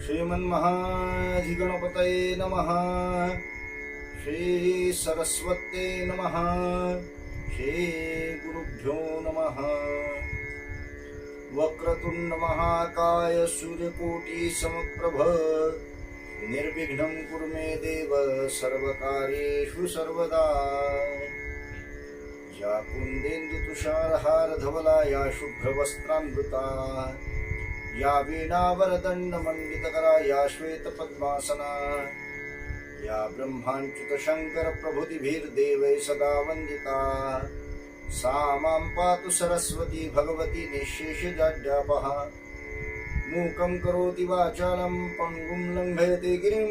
श्रीमन्महाधिगणपतये नमः। श्री सरस्वते नमः। श्री गुरुभ्यो नमः। वक्रतुंड महाकाय सूर्यकोटि समप्रभ निर्विघ्नं कुरु मे देव सर्वकार्येषु सर्वदा। या कुंदेन्दु तुषारहार धवला या शुभ्रवस्त्रान्विता या वीणावरदंड मंडितकरा या श्वेत पद्मासना या ब्रह्माच्युत शंकर प्रभुतिभिर्देवै सदा वंदिता। सा मां पातु सरस्वती भगवती निःशेषजाड्यापहा। मूकं करोति वाचालं पङ्गुं लङ्घयते गिरिं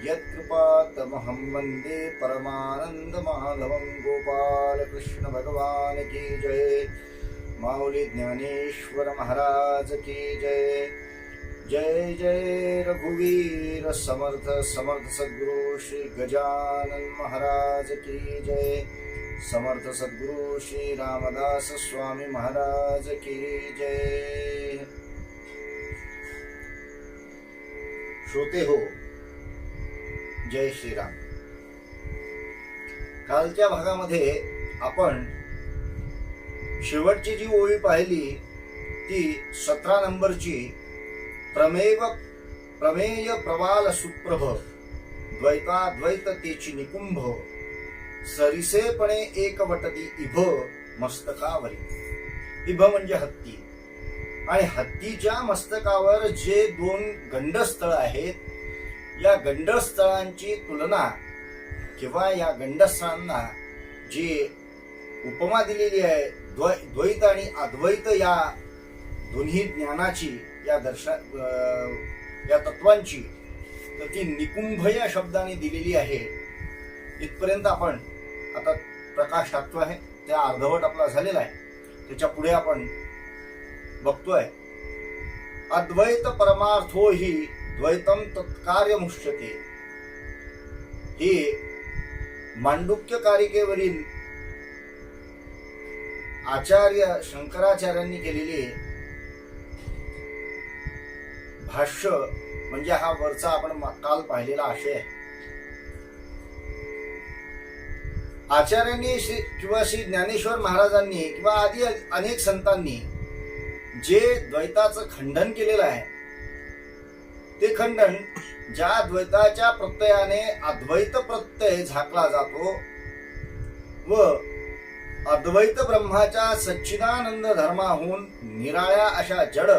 यत्कृपातमहं वन्दे परमानन्दमाधवं। गोपाल कृष्ण भगवान की जय। माऊली ज्ञानेश्वर महाराज की जय। जय जय रघुवीर समर्थ समर्थ सद्गुरु श्री गजानन महाराज की जय। समर्थ सद्गुरु श्री रामदास स्वामी महाराज की जय। श्रोते हो, जय श्रीराम। कालच्या भागामध्ये आपण शेवटची जी ओळी पाहिली ती 17 नंबरची प्रमेय प्रवाल सुप्रभ द्वैताद्वैत तेची निकुंभ सरिसेपणे एकवटती इभ मस्तकावरी। इभ म्हणजे हत्ती, आणि हत्तीच्या मस्तकावर जे 2 गंडस्थळ आहेत, या गंडस्थळांची तुलना किंवा या गंडस्थळांना जी उपमा दिलेली आहे द्वैत आणि अद्वैत या दोन्ही ज्ञानाची, या या तत्वांची, तर ती निकुंभ या शब्दाने दिलेली आहे। इथपर्यंत आपण आता प्रकाश टाकतो आहे, त्या अर्धवट आपला झालेला आहे। त्याच्या पुढे आपण बघतोय अद्वैत परमार्थो हि द्वैतम तत्कार्य मुष्यते। ही मांडुक्य कारिकेवरील आचार्य शंकराचार्यांनी केलेली भाष्य, म्हणजे हा वरचा आपण काल पाहिलेला आशय आहे। आचार्यांनी किंवा श्री ज्ञानेश्वर महाराजांनी किंवा आदी अनेक संतांनी जे द्वैताचं खंडन केलेलं आहे, ते खंडन ज्या द्वैताच्या प्रत्ययाने अद्वैत प्रत्यय झाकला जातो व अद्वैत ब्रह्माच्या सच्चिदानंद धर्माहून निराळ्या अशा जड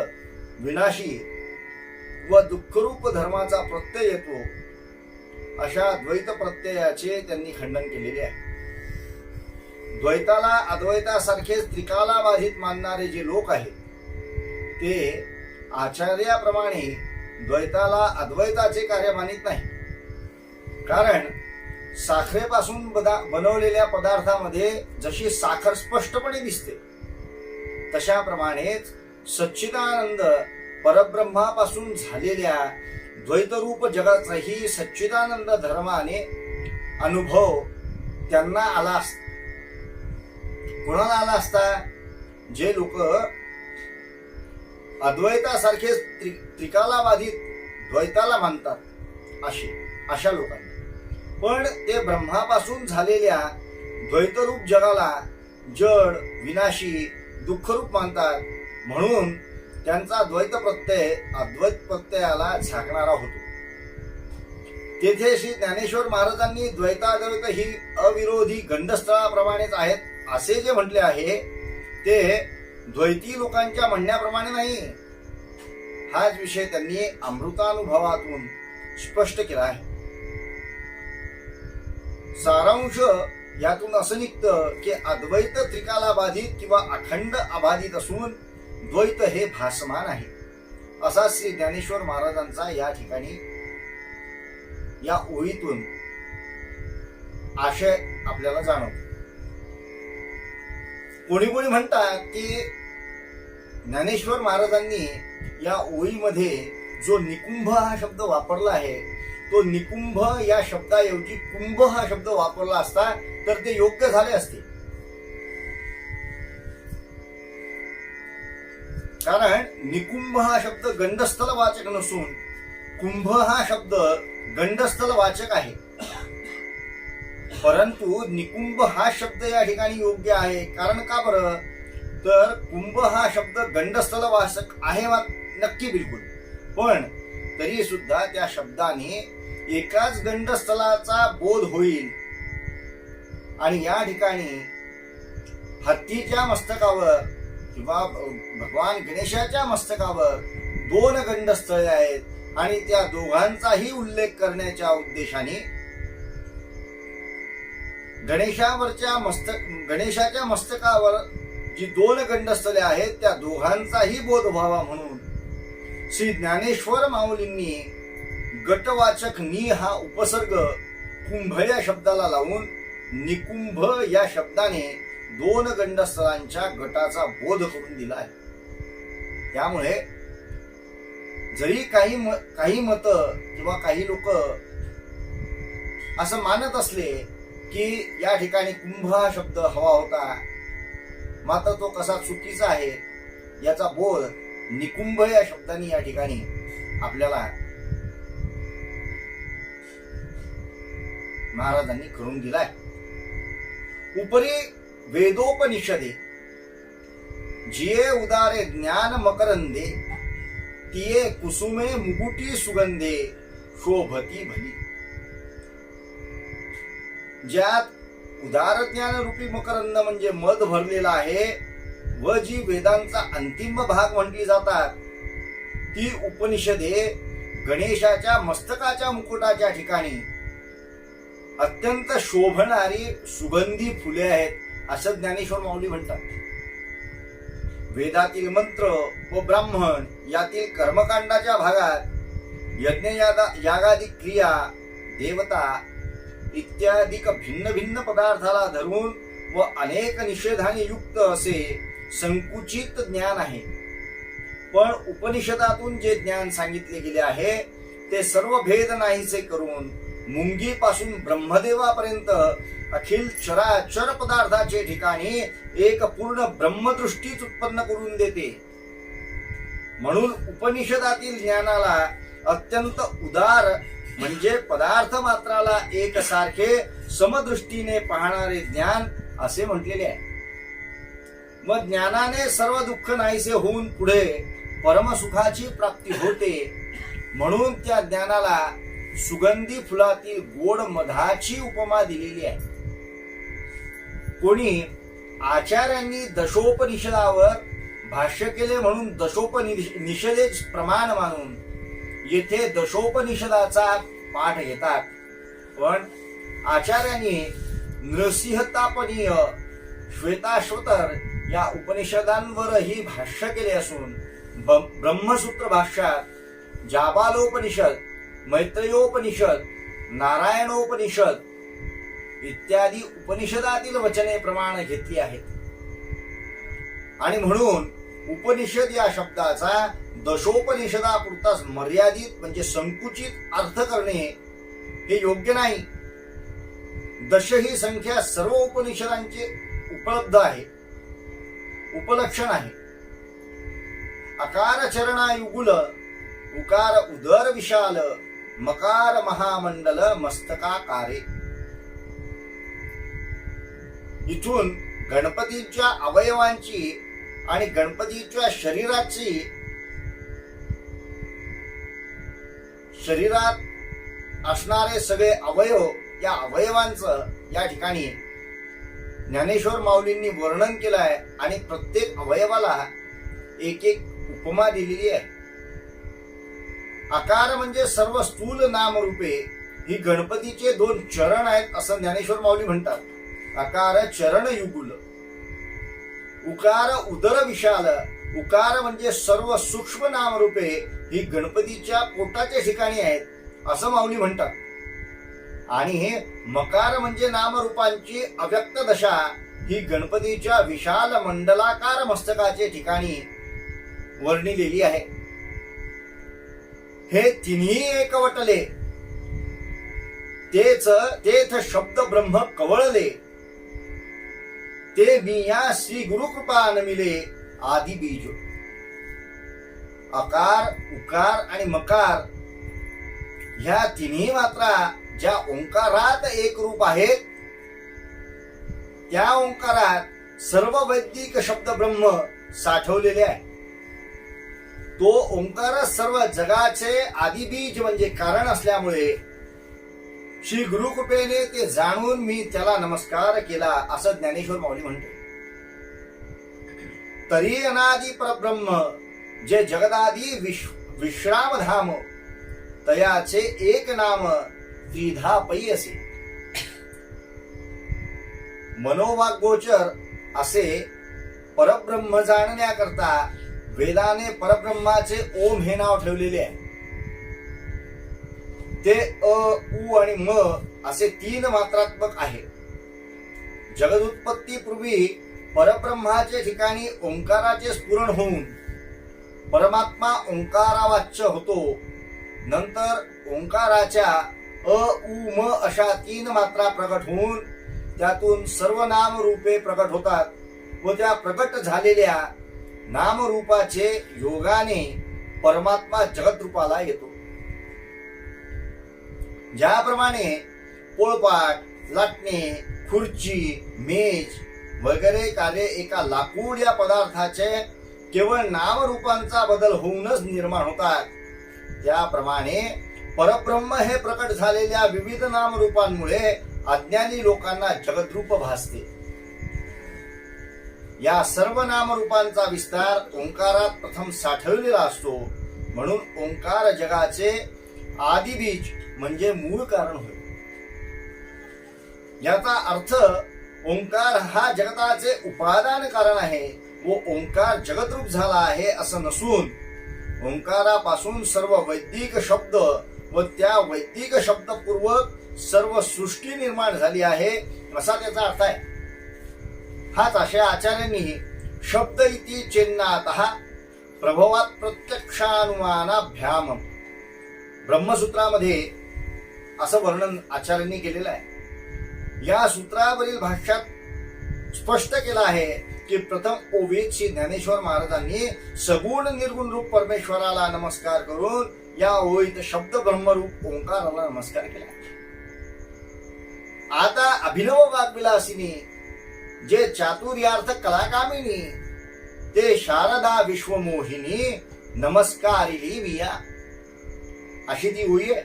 विनाशी व दुःखरूप धर्माचा प्रत्यय येतो, अशा द्वैत प्रत्ययाचे त्यांनी खंडन केलेले आहे। द्वैताला अद्वैतासारखे त्रिकाला बाधित मानणारे जे लोक आहेत, ते आचार्याप्रमाणे द्वैताला अद्वैताचे कार्य मानित नाही। कारण साखरेपासून बनवलेल्या पदार्थामध्ये जशी साखर स्पष्टपणे दिसते, तशाप्रमाणेच सच्चिदानंद परब्रह्मापासून झालेल्या द्वैतरूप जगाचाही सच्चिदानंद धर्माने अनुभव त्यांना आला असता। कोणाला आला असता? जे लोक अद्वैतासारखे त्रिकालाबाधित द्वैताला मानतात, अशा लोकांना। पण ते ब्रह्मापासून झालेल्या द्वैतरूप जगाला जड विनाशी दुःखरूप मानतात, म्हणून त्यांचा द्वैत प्रत्यय अद्वैत प्रत्ययाला झाकणारा होतो। तेथे श्री ज्ञानेश्वर महाराजांनी द्वैताद्वैत ही अविरोधी गंडस्थळाप्रमाणेच आहेत असे जे म्हटले आहे, ते द्वैती लोकांच्या म्हणण्याप्रमाणे नाही। हाच विषय त्यांनी अमृतानुभवातून स्पष्ट केला आहे। सारांश यातून असं निघतं की अद्वैत त्रिकालाबाधित किंवा अखंड अबाधित असून द्वैत हे भासमान आहे, असा श्री ज्ञानेश्वर महाराजांचा या ठिकाणी या ओळीतून आशय आपल्याला जाणवतो। कोणी कोणी म्हणतात की ज्ञानेश्वर महाराजांनी या ओळीमध्ये जो निकुंभ हा शब्द वापरला आहे, तो निकुंभ या शब्दाऐवजी कुंभ हा शब्द वापरला असता तर ते योग्य झाले असते। कारण निकुंभ हा शब्द गंडस्थल वाचक नसून कुंभ हा शब्द गंडस्थल वाचक आहे. परंतु निकुंभ हा शब्द या ठिकाणी योग्य आहे. कारण का बरं? तर कुंभ हा शब्द गंडस्थल वाचक आहे नक्की बिलकुल, पण तरी सुद्धा त्या शब्दाने एकाच गंडस्थलाचा बोध होईल. आणि या ठिकाणी हत्तीच्या मस्तकावर किंवा भगवान गणेशाच्या मस्तकावर 2 गंडस्थळे आहेत आणि त्या दोघांचाही उल्लेख करण्याच्या उद्देशाने गणेशाच्या मस्तकावर जी 2 गंडस्थळे आहेत त्या दोघांचाही बोध व्हावा म्हणून श्री ज्ञानेश्वर माऊलींनी गटवाचक नि हा उपसर्ग कुंभ या शब्दाला लावून निकुंभ या शब्दाने 2 गंडस्थळांच्या गटाचा बोध करून दिला आहे. त्यामुळे जरी काही मत किंवा काही लोक असं मानत असले की या ठिकाणी कुंभ हा शब्द हवा होता, मात्र तो कसा चुकीचा आहे याचा बोध निकुंभ या शब्दाने या ठिकाणी आपल्याला महाराजांनी करून दिलाय. उपरी वेदोपनिषदे जिये उदारे ज्ञान मकरंदे तिये कुसुमे मुकुटी सुगंधे शोभती भली. ज्यात उदार ज्ञान रूपी मकरंद म्हणजे मध भरलेला आहे व जी वेदांचा अंतिम भाग म्हटली जातात ती उपनिषदे गणेशाच्या मस्तकाच्या मुकुटाच्या ठिकाणी अत्यंत शोभणारी सुगंधी फुले आहेत असं ज्ञानेश्वर माऊली म्हणतात. वेदातील मंत्र व ब्राह्मण यातील कर्मकांडाच्या भागात यज्ञ यागादी क्रिया देवता इत्यादी भिन्न भिन्न पदार्थाला धरून व अनेक निषेधाने युक्त असे संकुचित ज्ञान आहे. पण उपनिषदातून जे ज्ञान सांगितले गेले आहे ते सर्व भेद नाहीसे करून मुंगीपासून ब्रह्मदेवापर्यंत अखिल चराचर पदार्थाचे ठिकाणी एक पूर्ण ब्रह्मदृष्टीच उत्पन्न करून देते. म्हणून उपनिषदातील ज्ञानाला अत्यंत उदार म्हणजे पदार्थ मात्राला एकसारखे समदृष्टीने पाहणारे ज्ञान असे म्हटलेले आहे. मग ज्ञानाने सर्व दुःख नाहीसे होऊन पुढे परमसुखाची प्राप्ती होते. म्हणून त्या ज्ञानाला सुगंधी फुलातील गोड मधाची उपमा दिलेली आहे. कोणी आचार्यांनी दशोपनिषदावर भाष्य केले म्हणून दशोपनिषदेच प्रमाण मानून येथे दशोपनिषदाचा पाठ घेतात. पण आचार्यांनी नृसिंहतापनीय श्वेताश्वतर या उपनिषदांवरही भाष्य केले असून ब्रह्मसूत्र भाष्यात जाबालोपनिषद, मैत्रेयोपनिषद, नारायणोपनिषद इत्यादी उपनिषदातील वचने प्रमाण घेतली आहेत. आणि म्हणून उपनिषद या शब्दाचा दशोपनिषदापुरताच मर्यादित म्हणजे संकुचित अर्थ करणे हे योग्य नाही. दश ही संख्या सर्व उपनिषदांची उपलब्ध आहे, उपलक्षण आहे. अकार चरणायुगुल, उकार उदर विशाल, मकार महामंडल मस्तकाकारे. इथून गणपतीच्या अवयवांची आणि गणपतीच्या शरीरात असणारे सगळे अवयव या अवयवांचं या ठिकाणी ज्ञानेश्वर माऊलींनी वर्णन केलं आहे आणि प्रत्येक अवयवाला एक एक उपमा दिलेली आहे. आकार म्हणजे सर्व स्थूल नामरूपे ही गणपतीचे 2 चरण आहेत असं ज्ञानेश्वर माऊली म्हणतात. आकार चरण युगुल, उकार उदर विशाल, उकार म्हणजे सर्व सूक्ष्म नामरूपे ही गणपतीच्या पोटाच्या ठिकाणी आहेत असं माऊली म्हणतात. आणि मकार म्हणजे नामरूपांची अव्यक्त दशा ही गणपतीच्या विशाल मंडलाकार मस्तकाचे ठिकाणी वर्णिलेली आहे. हे तिन्ही एकवटले तेथ शब्द ब्रह्म कवळले, ते मी या श्री गुरु कृपा नमिले आदि बीज. अकार, उकार आणि मकार ह्या तिन्ही मात्रा ज्या ओंकारात एक रूप आहेत, त्या ओंकारात सर्व वैदिक शब्द ब्रह्म साठवलेले आहे. तो ओंकार सर्व जगाचे आदिबीज म्हणजे कारण असल्यामुळे श्री गुरुकृपेने ते जाणून मी त्याला नमस्कार केला, असं ज्ञानेश्वर माऊली म्हणते. तरी अनादि परब्रह्म जे जगदादी विश्रामधाम, तयाचे एक नाम त्रिधा पै असे. मनोवाग्गोचर असे परब्रह्म जाणण्याकरता वेदाने परब्रह्माचे ओम हे नाव ठेवलेले आहे. ते अ, उ आणि म असे 3 मात्रात्मक आहे. जगदुत्पत्ती पूर्वी परब्रह्माचे ठिकाणी ओंकाराचे स्फुरण होऊन परमात्मा ओंकारावाच्य होतो. नंतर ओंकाराच्या अ, उ, म अशा 3 मात्रा प्रकट होऊन त्यातून सर्व नाम रूपे प्रकट होतात व त्या प्रकट झालेल्या नामरूपाचे योगाने परमात्मा जगत रूपाला येतो. ज्याप्रमाणे पोळपाट, लाटणे, खुर्ची, मेज वगैरे कार्य एका लाकूड या पदार्थाचे केवळ नामरूपांचा बदल होऊनच निर्माण होतात, त्याप्रमाणे परब्रह्म हे प्रकट झालेल्या विविध नामरूपांमुळे अज्ञानी लोकांना जगद्रूप भासते. या सर्व नामरूपांचा विस्तार ओंकारात प्रथम साठवलेला असतो. म्हणून ओंकार जगाचे आदिबीज म्हणजे मूळ कारण होय. याचा अर्थ ओंकार हा जगताचे उपादान कारण आहे व ओंकार जगद्रूप झाला आहे असं नसून ओंकारापासून सर्व वैदिक शब्द व त्या वैदिक शब्दपूर्वक सर्व सृष्टी निर्माण झाली आहे असा त्याचा अर्थ आहे. हाच अशा आचार्यांनी शब्द इति चेन्नातः प्रभवात प्रत्यक्षानुमानाभ्याम ब्रह्मसूत्रामध्ये असं वर्णन आचार्यांनी केलेलं आहे. या सूत्रावरील भाष्यात स्पष्ट केलं आहे की प्रथम ओवीत श्री ज्ञानेश्वर महाराजांनी सगुण निर्गुण रूप परमेश्वराला नमस्कार करून या ओवीत शब्द ब्रह्मरूप ओंकाराला नमस्कार केला. आता अभिनव वाग्विलासिनी जे चातुर्यार्थ कलाकामिनी ते शारदा विश्वमोहिनी नमस्कारिली विया अशी ती ओवी आहे.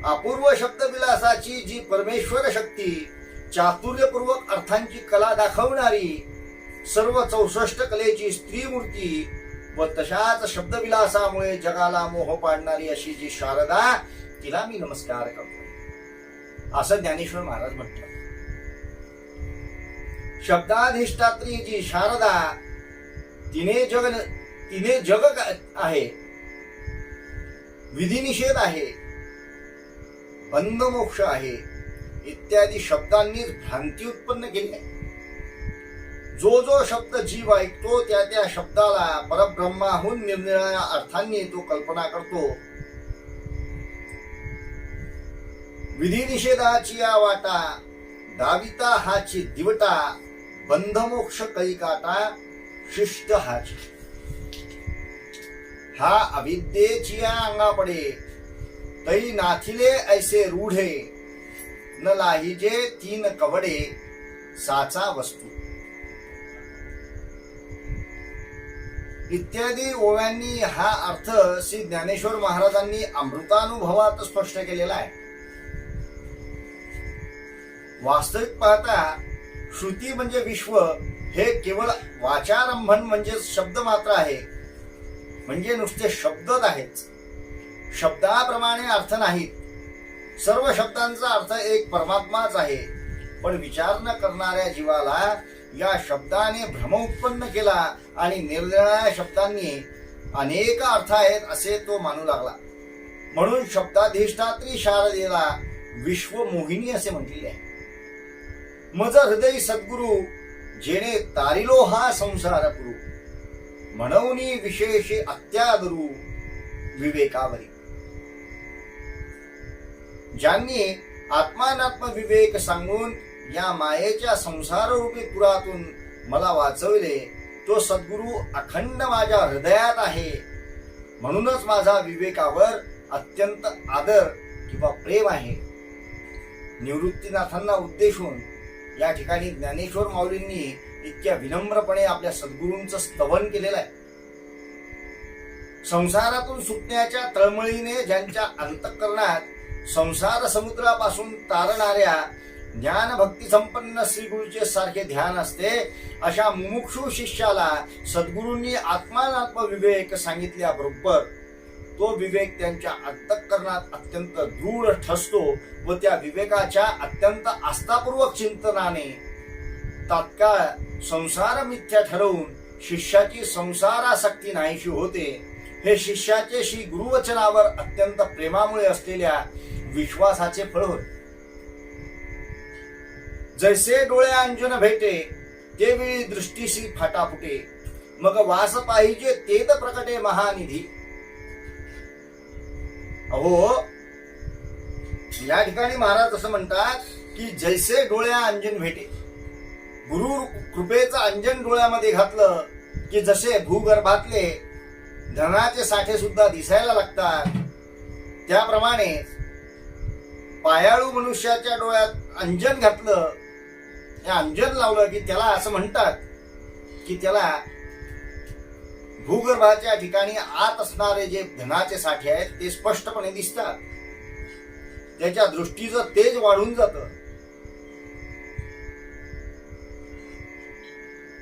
अपूर्व शब्दविलासाची जी परमेश्वर शक्ती चातुर्यपूर्वक अर्थांची कला दाखवणारी सर्व 64 कलेची स्त्री मूर्ती व तशाच शब्दविलासामुळे जगाला मोह पाडणारी अशी जी शारदा, तिला मी नमस्कार करतो असं ज्ञानेश्वर महाराज म्हणतात. शब्दाधिष्ठात्री जी शारदा तिने जग आहे, विधिनिषेध आहे, बंधमोक्ष आहे इत्यादी शब्दांनी भ्रांती उत्पन्न केली आहे. जो जो शब्द जीव ऐकतो त्या त्या शब्दाला परब्रह्माहून निरनिराळ्या अर्थांनी तो कल्पना करतो. विधिनिषेधाची या वाटा दाविता हाची दिवटा, बंधमोक्ष कैकाटा शिष्ट हाची. हा अविद्येची या अंगा पडे तै नाथिले ऐसे रूढे, न लाहिजे 3 कवडे साचा वस्तू इत्यादी ओव्यांनी हा अर्थ श्री ज्ञानेश्वर महाराजांनी अमृतानुभवात स्पष्ट केलेला आहे. वास्तविक पाहता श्रुती म्हणजे विश्व हे केवळ वाचारंभन म्हणजे शब्द मात्र आहे, म्हणजे नुसते शब्दच आहेत, शब्दाप्रमाणे अर्थ नाहीत. सर्व शब्दांचा अर्थ एक परमात्माच आहे. पण विचार न करणाऱ्या जीवाला या शब्दाने भ्रम उत्पन्न केला आणि निरनिराळ्या शब्दांनी अनेक अर्थ आहेत असे तो मानू लागला. म्हणून शब्दाधिष्ठात्री शारदेला विश्वमोहिनी असे म्हटलेले आहे. मज हृदय सद्गुरु जेणे तारिलो हा संसार पुरू, म्हणूनी विशेषे अत्यादरू विवेकावरी. ज्यांनी आत्मानात्म विवेक सांगून या मायेच्या संसाररूपी पुरातून मला वाचवले तो सद्गुरू अखंड माझ्या हृदयात आहे. म्हणूनच माझा विवेकावर अत्यंत आदर किंवा प्रेम आहे. निवृत्तीनाथांना उद्देशून या ठिकाणी ज्ञानेश्वर माऊलींनी इतक्या विनम्रपणे आपल्या सद्गुरूंचं स्तवन केलेलं आहे. संसारातून सुटण्याच्या तळमळीने ज्यांच्या अंतःकरणात संसार समुद्रापासून तारणाऱ्या ज्ञान भक्ती संपन्न श्री गुरुचे सारखे ध्यान असते, अशा मुमुक्षु शिष्याला सद्गुरूंनी आत्मानात्म विवेक सांगितल्याबरोबर तो विवेक त्यांच्या अंतःकरणात अत्यंत दृढ ठसतो व त्या विवेकाच्या अत्यंत आस्थापूर्वक चिंतनाने तात्काळ संसार मिथ्या ठरवून शिष्याची संसारासक्ती नाहीशी होते. हे शिष्याचे श्री गुरुवचनावर अत्यंत प्रेमामुळे असलेल्या विश्वासाचे फळ होय. जैसे डोळे अंजन भेटे ते वेळी दृष्टीशी फाटा फुटे, मग वास पाहिजे तेत प्रकटे महानिधी. अहो, या ठिकाणी महाराज असं म्हणतात की जैसे डोळ्या अंजन भेटे, गुरु कृपेचं अंजन डोळ्यामध्ये घातलं की जसे भूगर्भातले धनाचे साठे सुद्धा दिसायला लागतात, त्याप्रमाणे पायाळू मनुष्याच्या डोळ्यात अंजन घातलं, हे अंजन लावलं की त्याला असं म्हणतात की त्याला भूगर्भाच्या ठिकाणी आत असणारे जे धनाचे साठे आहेत ते स्पष्टपणे दिसतात. त्याच्या दृष्टीचं तेज वाढून जातं.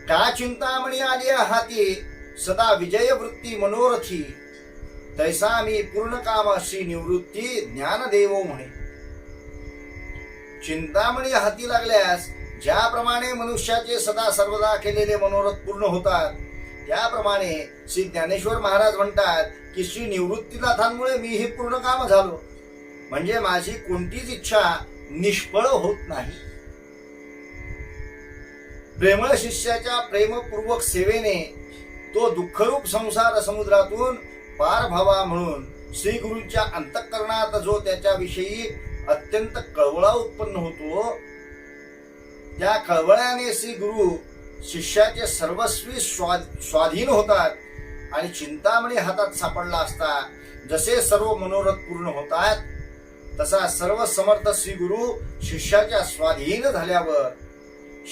का चिंतामणी आली हाती सदा विजय वृत्ती मनोरथी, तैसा मी पूर्ण काम अशी निवृत्ती ज्ञानदेवो म्हणे. चिंतामणी हाती लागल्यास ज्याप्रमाणे मनुष्याचे सदा सर्वदा केलेले मनोरथ पूर्ण होतात, त्याप्रमाणे श्री ज्ञानेश्वर महाराज म्हणतात की श्री निवृत्तीनाथांमुळे मी हे पूर्ण काम झालो, म्हणजे माझी कोणतीच इच्छा निष्फळ होत नाही. प्रेमळ शिष्याच्या प्रेमपूर्वक सेवेने तो दुःखरूप संसार समुद्रातून पार व्हावा म्हणून श्री गुरूंच्या अंतःकरणात जो त्याच्याविषयी अत्यंत कळवळा उत्पन्न होतो, त्या कळवळ्याने श्री गुरु शिष्याचे सर्वस्वी स्वाधीन होतात आणि चिंतामणी हातात सापडला असता जसे सर्व मनोरथ पूर्ण होतात, तसा सर्व समर्थ श्री गुरु शिष्याच्या स्वाधीन झाल्यावर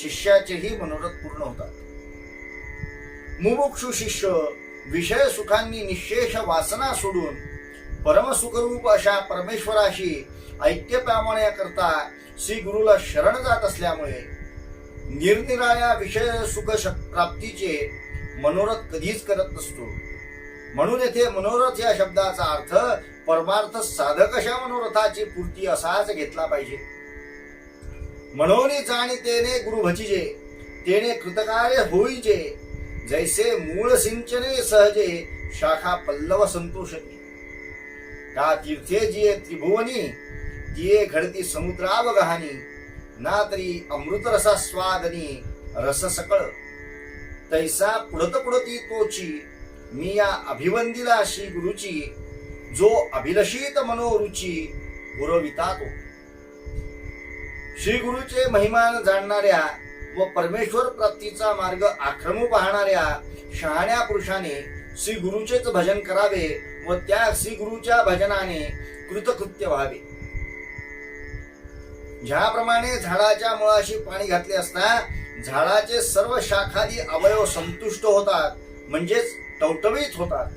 शिष्याचेही मनोरथ पूर्ण होतात. मुमुक्षु शिष्य विषय सुखांनी निशेष वासना सोडून परमसुखरूप अशा परमेश्वराशी ऐक्य पावण्याकरता श्री गुरुला शरण जात असल्यामुळे निरनिराळ्या विषय सुख प्राप्तीचे मनोरथ कधीच करत नसतो. म्हणून येथे मनोरथ या शब्दाचा अर्थ परमार्थ साधक अशा मनोरथाची पूर्ती असाच घेतला पाहिजे. म्हणून जाणीतेने गुरु भजिजे तेने कृतकार्य होईजे, जैसे मूळ सिंचने सहजे शाखा पल्लव संतोषती. का तीर्थे जिये त्रिभुवनी तिये घडती समुद्राव गहानी, ना तरी अमृत रसा स्वादनी रस सकळ. तैसा पुढत पुढती तोची मी या अभिवंदिला श्री गुरुची, जो अभिलषित मनोरुची पुरविता तो. श्री गुरुचे महिमान जाणणाऱ्या व परमेश्वर प्राप्तीचा मार्ग आक्रमू पाहणाऱ्या शहाण्या पुरुषाने श्री गुरुचेच भजन करावे व त्या श्री गुरुच्या भजनाने कृतकृत्य व्हावे. ज्याप्रमाणे झाडाच्या मुळाशी पाणी घातले असता झाडाचे सर्व शाखादी अवयव संतुष्ट होतात, म्हणजेच टवटवीत होतात,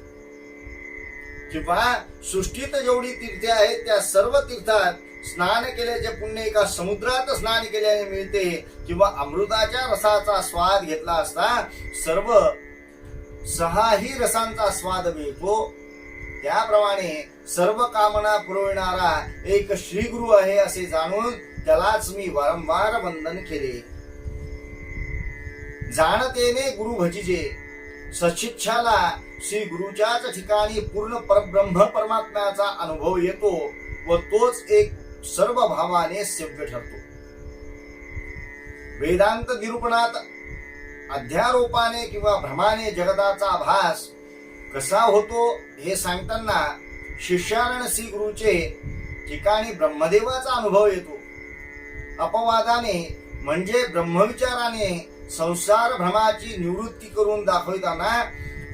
किंवा सृष्टीत जेवढी तीर्थे आहेत त्या सर्व तीर्थात स्नान केल्याचे पुण्य एका समुद्रात स्नान केल्याने मिळते, किंवा अमृताच्या रसाचा स्वाद घेतला असता सर्व सहाही रसांचा स्वाद मिळतो, त्याप्रमाणे सर्व कामना पुरविणारा एक श्री गुरु आहे असे जाणून त्यालाच मी वारंवार वंदन केले. जाणतेने गुरु भजिजे, सचिच्छाला श्री गुरुच्याच ठिकाणी पूर्ण परब्रह्म परमात्म्याचा अनुभव येतो व तोच एक सर्व भावाने सेव्य ठरतो. वेदांत निरूपणात अध्यारोपाने किंवा भ्रमाने जगताचा भास कसा होतो हे सांगताना शिष्यारण श्री गुरुचे ठिकाणी ब्रह्मदेवाचा अनुभव येतो. अपवादाने म्हणजे ब्रह्मविचाराने संसार भ्रमाची निवृत्ती करून दाखविताना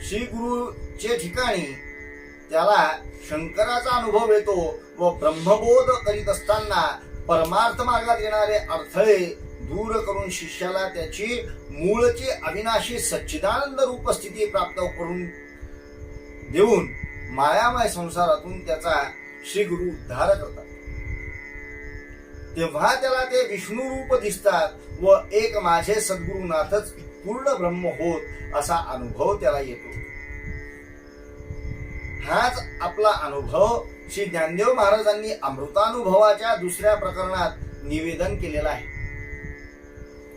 श्री गुरुचे ठिकाणी त्याला शंकराचा अनुभव येतो व ब्रह्मबोध करीत असताना परमार्थ मार्गात येणारे अडथळे दूर करून शिष्याला त्याची मूळची अविनाशी सच्चिदानंद रूप स्थिती प्राप्त करून देऊन मायामय संसारातून त्याचा श्री गुरु उद्धार करतात. तेव्हा त्याला ते विष्णू रूप दिसतात व एक माझे सद्गुरुनाथच पूर्ण ब्रह्म होत असा अनुभव त्याला येतो. हाच आपला अनुभव श्री ज्ञानदेव महाराजांनी अमृतानुभवाच्या दुसऱ्या प्रकरणात निवेदन केलेला आहे.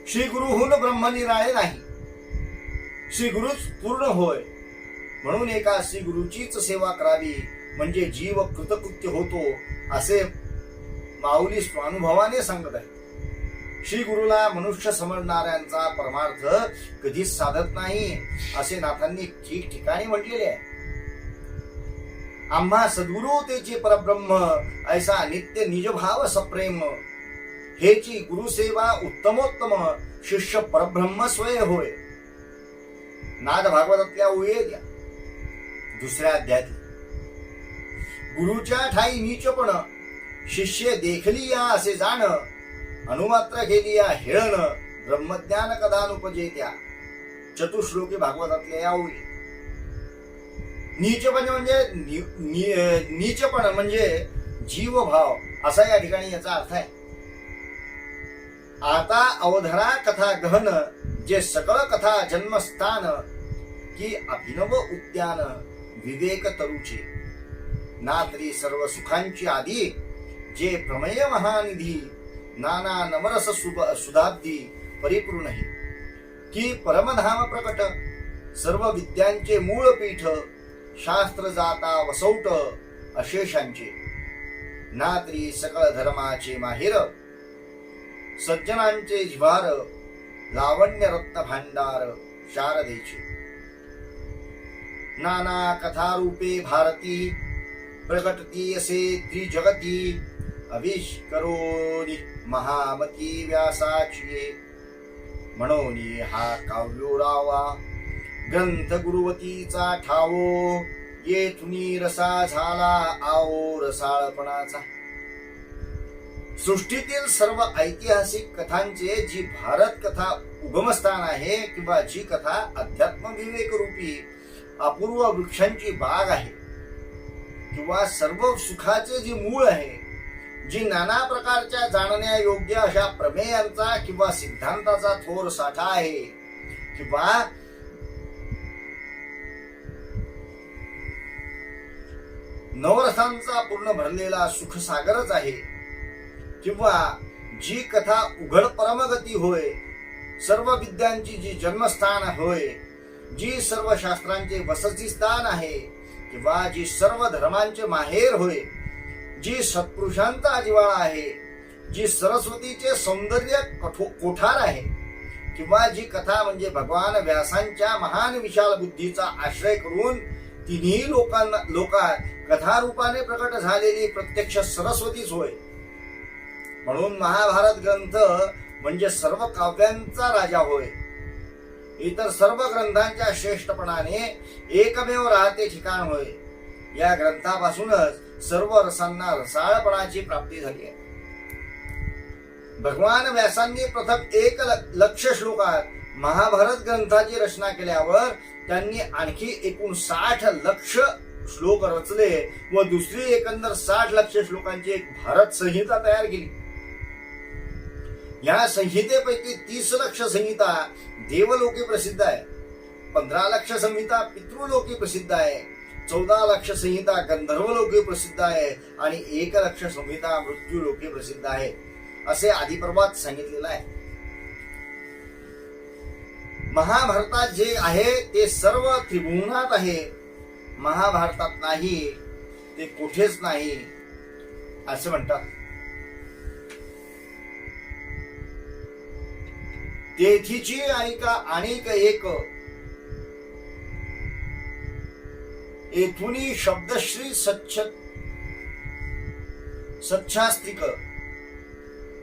श्री गुरुहून ब्रह्म निराळे नाही, श्री गुरुच पूर्ण होय. म्हणून एका श्री गुरुचीच सेवा करावी म्हणजे जीव कृतकृत्य होतो असे माऊली स्वानुभवाने सांगत आहे. श्री गुरुला मनुष्य समजणाऱ्यांचा परमार्थ कधीच साधत नाही असे नाथांनी ठिकठिकाणी म्हटलेले आहे. आम्हा सद्गुरु तेचे परब्रह्म ऐसा नित्य निजभाव सप्रेम हेची गुरुसेवा उत्तमोत्तम शिष्य परब्रह्म स्वय होय. नाद भागवतातल्या ओळी द्या दुसऱ्या अध्यायात. गुरुच्या ठाई नीचपण शिष्य देखली या असे जाण अनुमात्र केली या हेळण ब्रह्मज्ञान कदानुपजेत्या. चतुश्लोकी भागवतातल्या या ओळी. नीचपण म्हणजे नीचपण म्हणजे जीवभाव असा या ठिकाणी याचा अर्थ आहे. आता अवधरा कथा गहन जे सकळ कथा जन्मस्थान की अभिनव उद्यान विवेक तरुचे नात्री सर्व सुखांची आदी जे प्रमेय महानिधी नाना नवरस सुधाब्दी परिपूर्ण हे की परमधाम प्रकट सर्व विद्यांचे मूळ पीठ शास्त्र जाता वसौट अशेषांचे नात्री सकळ धर्माचे माहेर सज्जनांचे जिव्हार लावण्य रत्न भांडार शारदेचे नाना कथारूपे भारती प्रकटती असे त्रिजगती आविष्करोनी महामती व्यासाची म्हणून हा काव्योरावा ग्रंथ गुरुवतीचा ठावो येथुनी रसा झाला आओ रसाळपणाचा. सृष्टीतील सर्व ऐतिहासिक कथांचे जी भारत कथा उगमस्थान आहे किंवा जी कथा अध्यात्म विवेक रूपी अपूर्व वृक्षांची बाग आहे किंवा सर्व सुखाचे जे मूळ आहे, जी नाना प्रकारच्या जाणण्या योग्य अशा प्रमेयांचा किंवा सिद्धांताचा थोर साठा आहे किंवा नवरसांचा पूर्ण भरलेला सुखसागरच आहे किंवा जी कथा उघड परमगती होय, सर्व विद्यांची जी जन्मस्थान होय, जी सर्व शास्त्रांचे वसतिस्थान आहे किंवा जी सर्व धर्मांचे माहेर होय, जी सत्पुरुषांचा अजिवाळा आहे, जी सरस्वतीचे सौंदर्य कोठार आहे किंवा जी कथा म्हणजे भगवान व्यासांच्या महान विशाल बुद्धीचा आश्रय करून तिन्ही लोकात कथारूपाने प्रकट झालेली प्रत्यक्ष सरस्वतीच होय. म्हणून महाभारत ग्रंथ म्हणजे सर्व काव्यांचा राजा होय. इतर सर्व ग्रंथांच्या श्रेष्ठपणाने एकमेव राहते ठिकाण होय. या ग्रंथापासूनच सर्व रसांना रसाळपणाची प्राप्ती झाली आहे. भगवान व्यासांनी प्रथम 1,00,000 श्लोकात महाभारत ग्रंथाची रचना केल्यावर त्यांनी आणखी एकूण 60,00,000 श्लोक रचले व दुसरी एकंदर 60,00,000 श्लोकांची एक भारत संहिता तयार केली. या संहितेपैकी 30,00,000 संहिता देवलोकी प्रसिद्ध आहे, 15,00,000 संहिता पितृलोकी प्रसिद्ध आहे, 14,00,000 संहिता गंधर्वलोकी प्रसिद्ध आहे आणि 1,00,000 संहिता मृत्यूलोकी प्रसिद्ध आहे असे आदिपर्वात सांगितलेलं आहे. महाभारतात जे आहे ते सर्व त्रिभुवनात आहे, महाभारतात नाही ते कुठेच नाही असे म्हणतात. तेथीची आणिक एक येथुनी शब्दश्री सच्छास्त्रिक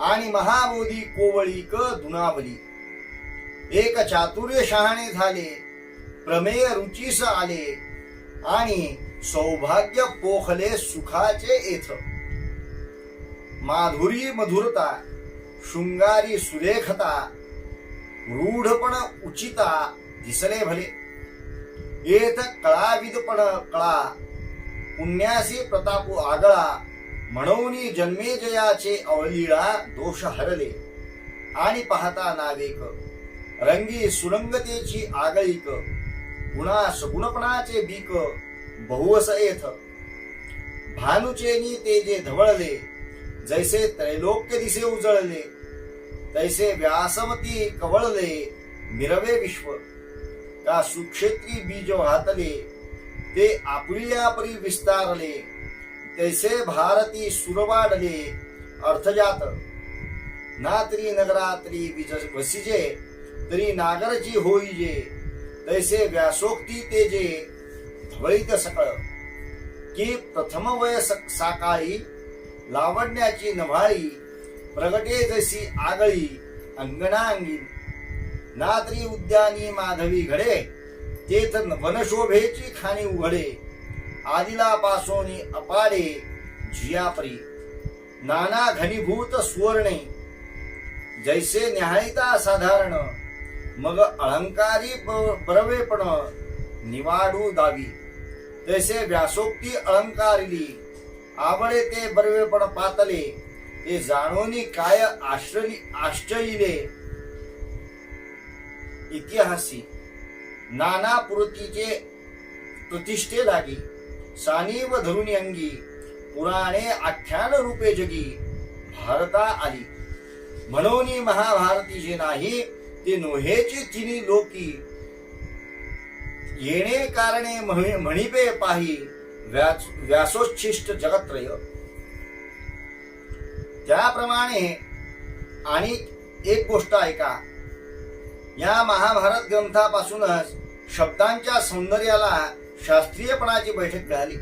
आणि महाबोधी कोवळीक दुनावली एक चातुर्य शहाणे झाले, प्रमेय रुचीस आले, आणि सौभाग्य पोखले सुखाचे येथ. माधुरी मधुरता, शृंगारी सुरेखता, रूढपण उचिता दिसले भले. येथ कळाविदपण कळा, पुण्यासी प्रतापू आगळा, म्हणून जन्मे जयाचे अवलीळा दोष हरले. आणि पाहता नावेक, रंगी सुरंगतेची आगळीक, गुणास गुणपणाचे बीक बहुवस येथ. भानुचेनी ते जे धवळले, जैसे त्रैलोक्य दिसे उजळले, तैसे व्यासमती कवळले मिरवे विश्व. का सुक्षेत्री बीज वाहतले, ते आपुल्यापरी विस्तारले, तैसे भारती सुरवाडले अर्थजात. ना तरी नगरात्री वसिजे, तरी नागरची होईजे, तैसे व्यासोक्ती ते जे धवळीत सकळ. की प्रथम वय साकाळी, लावण्याची नभाळी, प्रगटे जशी आगळी अंगणांगी. ना तरी उद्यानी माधवी घडे, तेथ वनशोभेची खाणी उघडे, आदिला पासोनी अपाडे जियापरी. नाना घनीभूत सुवर्णे, जैसे न्याहाळीता साधारण, मग अलंकारी परवेपण निवाडू दावी. तैसे व्यासोक्ती अलंकारिली, आवळे ते बरवेपण पातले, ते जाणोनी काय आश्चर्यिले इतिहासी. नाना पुरतीचे प्रतिष्ठे लागी, सानीव धरुणी अंगी, पुराणे आख्यान रूपे जगी भारता आली. म्हणून महाभारती जे नाही, ते नोहेची तिन्ही लोकी, येणे कारणे म्हणिपे पाही व्यासोच्छिष्ट जगत्रय. त्याप्रमाणे आणि एक गोष्ट ऐका, या महाभारत ग्रंथापासूनच शब्दांच्या सौंदर्याला शास्त्रीयपणाची बैठक मिळाली.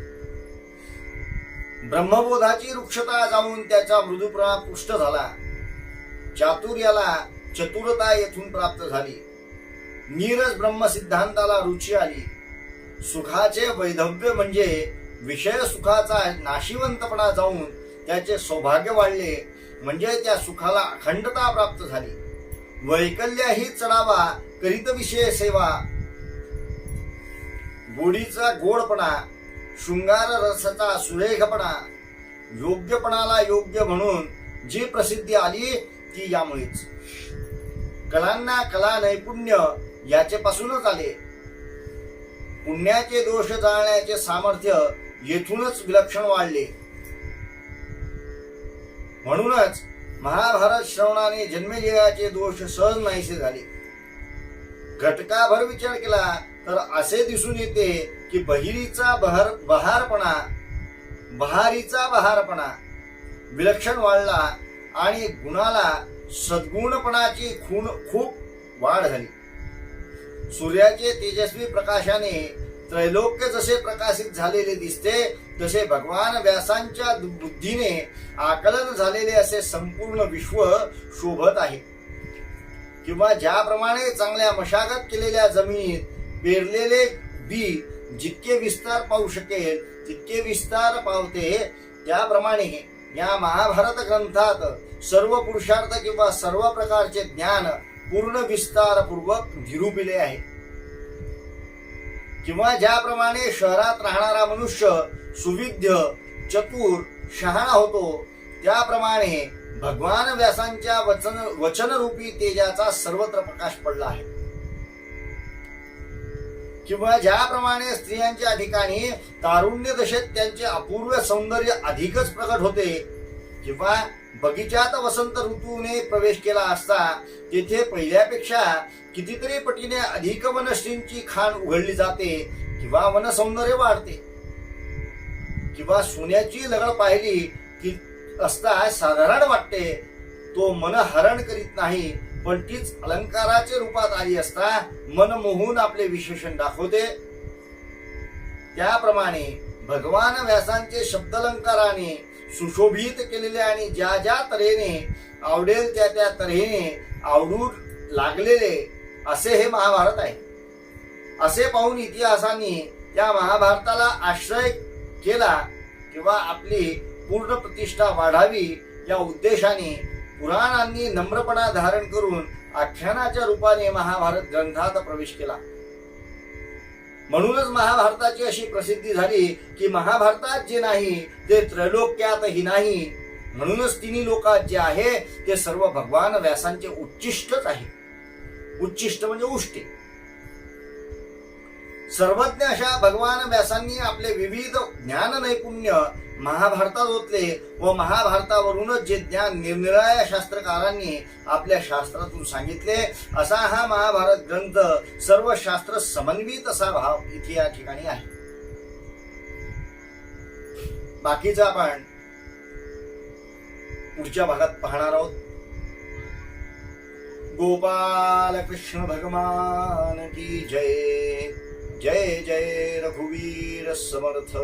ब्रह्मबोधाची वृक्षता जाऊन त्याचा मृदूपणा पुष्ट झाला. चातुर्याला चतुरता येथून प्राप्त झाली. नीरस ब्रह्म सिद्धांताला रुची आली. सुखाचे वैधव्य म्हणजे विषय सुखाचा नाशिवंतपणा जाऊन त्याचे सौभाग्य वाढले, म्हणजे त्या सुखाला अखंडता प्राप्त झाली. वैकल्यही चढावा करीत विषय सेवा, गोडीचा गोडपणा, शृंगार रसाचा सुरेखपणा, योग्यपणाला योग्य म्हणून जी प्रसिद्धी आली ती यामुळेच. कलांना कला नैपुण्य याचे पासूनच आले. पुण्याचे दोष जाळण्याचे सामर्थ्य येथूनच विलक्षण वाढले. म्हणूनच महाभारत श्रवणाने जन्मेजयाचे दोष सहज नाहीसे झाले. घटकाभर विचार केला तर असे दिसून येते की बहारीचा बहारपणा विलक्षण वाढला आणि गुणाला सद्गुणपणाची खूप वाढ झाली. सूर्याचे तेजस्वी प्रकाशाने त्रैलोक्य जसे प्रकाशित झालेले दिसते, तसे भगवान व्यासांच्या बुद्धीने आकलन झालेले असे संपूर्ण विश्व शोभत आहे. किंवा ज्याप्रमाणे चांगल्या मशागत केलेल्या जमिनीत पेरलेले बी जितके विस्तार पावू शकेल तितके विस्तार पावते, त्याप्रमाणे या महाभारत ग्रंथात सर्व पुरुषार्थ किंवा सर्व प्रकारचे ज्ञान पूर्ण विस्तारपूर्वक निरूपिले आहे. किंवा ज्याप्रमाणे शहरात राहणारा मनुष्य सुविद्य, चतुर, शहाणा होतो, त्याप्रमाणे भगवान व्यासांच्या वचनरूपी तेजाचा सर्वत्र प्रकाश पडला आहे. किंवा ज्याप्रमाणे स्त्रियांच्या ठिकाणी तारुण्य दशेत त्यांचे अपूर्व सौंदर्य अधिकच प्रकट होते, किंवा बगीच्यात वसंत ऋतूने प्रवेश केला असता तेथे पहिल्यापेक्षा कितीतरी पटीने अधिक वनश्रींची खाण उघडली जाते, किंवा वन सौंदर्य वाढते. किंवा सोन्याची लगड पाहिली की असता साधारण वाटते, तो मन हरण करीत नाही, पण तीच अलंकाराच्या रूपात आली असता मन मोहून आपले विशेषण दाखवते. त्याप्रमाणे भगवान व्यासांचे शब्दलंकाराने सुशोभित केलेले आणि ज्या ज्या तऱ्हेने आवडेल त्या त्या तऱ्हेने आवडू लागलेले असे हे महाभारत आहे. असे पाहून इतिहासांनी त्या महाभारताला आश्रय केला किंवा आपली पूर्ण प्रतिष्ठा वाढावी या उद्देशाने पुराणांनी नम्रपणा धारण करून आख्यानाच्या रूपाने महाभारत ग्रंथात प्रवेश केला. म्हणूनच महाभारताची अशी प्रसिद्धी झाली की महाभारतात जे नाही ते त्रैलोक्यातही नाही. म्हणूनच तिन्ही लोकात जे आहे ते सर्व भगवान व्यासांचे उच्चिष्टच आहे. उच्चिष्ट म्हणजे उष्टे. सर्वज्ञ अशा भगवान व्यासांनी आपले विविध ज्ञान नैपुण्य महाभारतात ओतले व महाभारतावरूनच जे ज्ञान निरनिराळ्या शास्त्रकारांनी आपल्या शास्त्रातून सांगितले असा हा महाभारत ग्रंथ सर्व शास्त्र समन्वित असा भाव इथे या ठिकाणी आहे. बाकीचं आपण पुढच्या भागात पाहणार आहोत. गोपाल कृष्ण भगवान की जय. जय जय रघुवीर समर्थ.